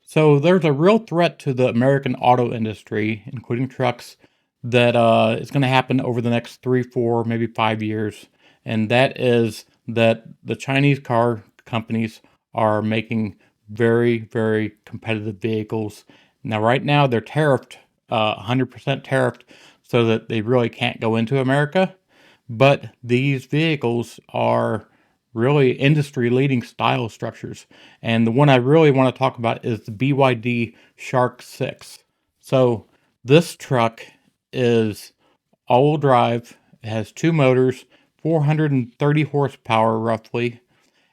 So there's a real threat to the American auto industry, including trucks, that is going to happen over the next 3, 4, maybe 5 years. And that is that the Chinese car companies are making very, very competitive vehicles. Now, right now, they're tariffed, 100% tariffed, so that they really can't go into America. But these vehicles are really industry leading style structures. And the one I really want to talk about is the BYD Shark 6. So this truck is all-wheel drive. It has two motors, 430 horsepower roughly.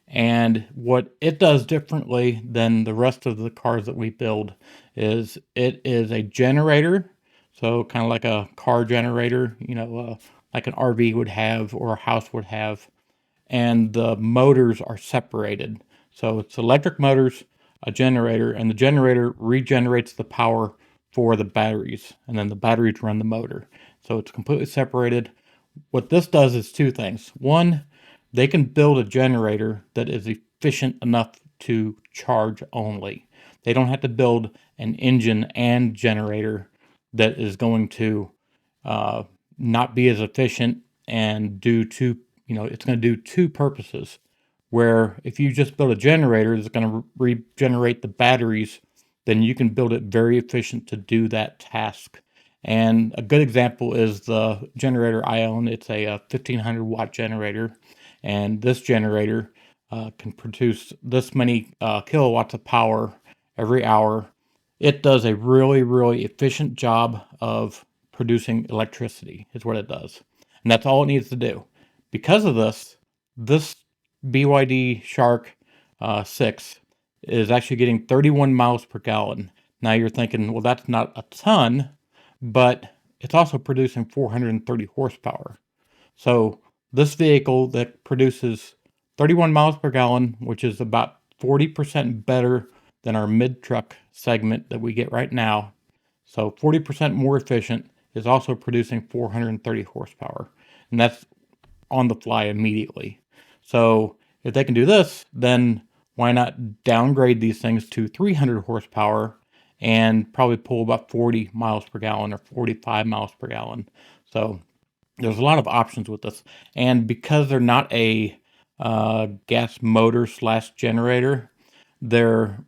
And what it does differently than the rest of the cars that we build is it is a generator. So kind of like a car generator, like an RV would have or a house would have, and the motors are separated. So it's electric motors, a generator, and the generator regenerates the power for the batteries, and then the batteries run the motor. So it's completely separated. What this does is two things. One, they can build a generator that is efficient enough to charge only. They don't have to build an engine and generator that is going to uh, not be as efficient and do two, it's going to do two purposes. Where if you just build a generator that's going to regenerate the batteries, then you can build it very efficient to do that task. And a good example is the generator I own. It's a 1500 watt generator. And this generator can produce this many kilowatts of power every hour. It does a really, really efficient job of producing electricity, is what it does. And that's all it needs to do. Because of this BYD Shark 6 is actually getting 31 miles per gallon. Now you're thinking, well, that's not a ton, but it's also producing 430 horsepower. So this vehicle that produces 31 miles per gallon, which is about 40% better than our mid truck segment that we get right now. So 40% more efficient, is also producing 430 horsepower. And that's on the fly immediately. So if they can do this, then why not downgrade these things to 300 horsepower and probably pull about 40 miles per gallon or 45 miles per gallon. So there's a lot of options with this. And because they're not a gas motor slash generator, they're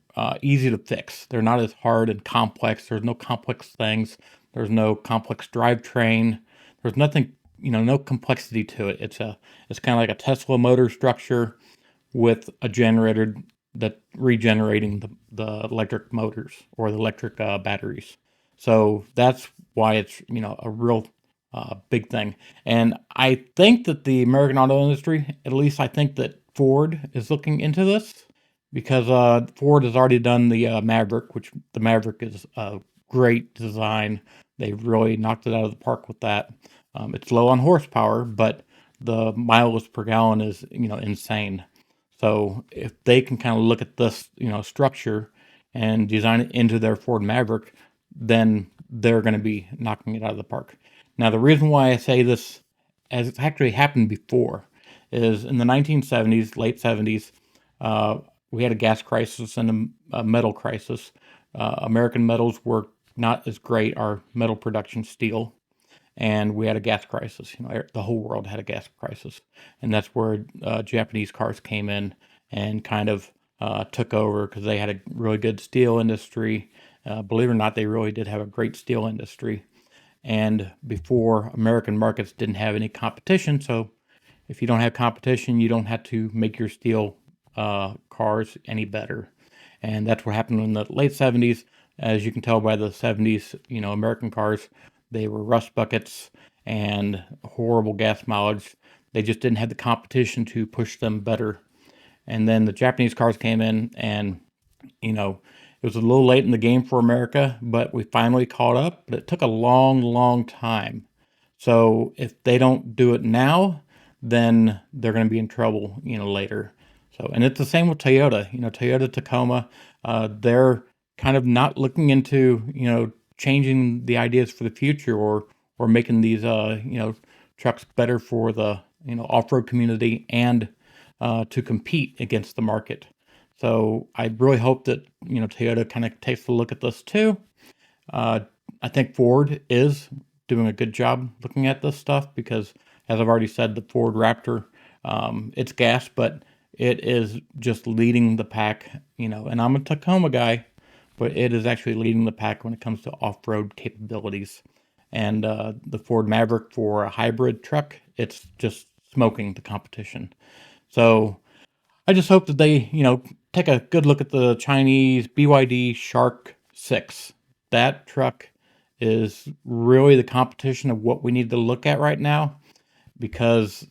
easy to fix. They're not as hard and complex. There's no complex things. There's no complex drivetrain. There's nothing, no complexity to it. It's kind of like a Tesla motor structure with a generator that regenerating the electric motors or the electric batteries. So that's why it's a real big thing. And I think that the American auto industry, at least I think that Ford is looking into this because Ford has already done the Maverick, which the Maverick is a great design. They really knocked it out of the park with that. It's low on horsepower, but the miles per gallon is insane. So if they can kind of look at this structure and design it into their Ford Maverick, then they're going to be knocking it out of the park. Now the reason why I say this, as it's actually happened before, is in the 1970s, late 70s, we had a gas crisis and a metal crisis. American metals were not as great, our metal production, steel, and we had a gas crisis. The whole world had a gas crisis, and that's where Japanese cars came in and kind of took over because they had a really good steel industry. Believe it or not, they really did have a great steel industry. And before, American markets didn't have any competition, so if you don't have competition, you don't have to make your steel cars any better. And that's what happened in the late 70s. As you can tell by the 70s, American cars, they were rust buckets and horrible gas mileage. They just didn't have the competition to push them better. And then the Japanese cars came in, and it was a little late in the game for America, but we finally caught up. But it took a long, long time. So if they don't do it now, then they're going to be in trouble, later. So, and it's the same with Toyota. Toyota Tacoma, they're kind of not looking into, changing the ideas for the future or making these, trucks better for the, off-road community and to compete against the market. So I really hope that, Toyota kind of takes a look at this too. Uh, I think Ford is doing a good job looking at this stuff because, as I've already said, the Ford Raptor, it's gas, but it is just leading the pack, and I'm a Tacoma guy, but it is actually leading the pack when it comes to off-road capabilities. And the Ford Maverick for a hybrid truck, it's just smoking the competition. So I just hope that they, take a good look at the Chinese BYD Shark 6. That truck is really the competition of what we need to look at right now because,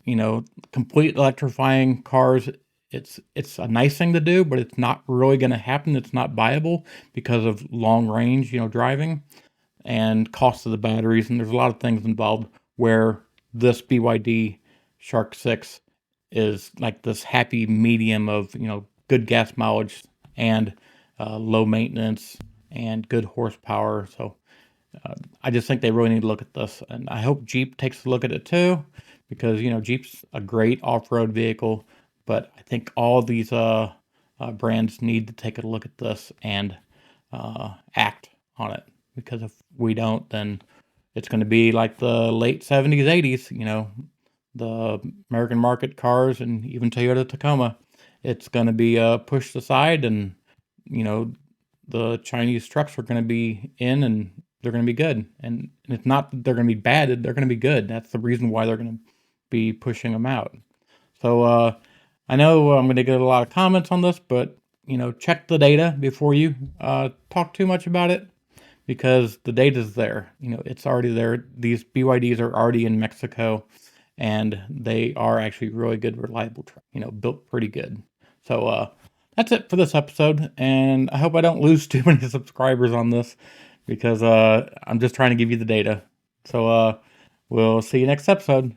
complete electrifying cars, it's a nice thing to do, but it's not really going to happen. It's not viable because of long range, driving and cost of the batteries. And there's a lot of things involved where this BYD Shark 6 is like this happy medium of, good gas mileage and low maintenance and good horsepower. So I just think they really need to look at this. And I hope Jeep takes a look at it too, because, Jeep's a great off-road vehicle, but I think all these brands need to take a look at this and act on it. Because if we don't, then it's going to be like the late 70s, 80s, the American market cars and even Toyota Tacoma. It's going to be pushed aside, and, the Chinese trucks are going to be in and they're going to be good. And it's not that they're going to be bad, they're going to be good. That's the reason why they're going to be pushing them out. So I know I'm going to get a lot of comments on this, but, check the data before you talk too much about it, because the data's there. It's already there. These BYDs are already in Mexico, and they are actually really good, reliable trucks, built pretty good. So that's it for this episode, and I hope I don't lose too many subscribers on this, because I'm just trying to give you the data. So we'll see you next episode.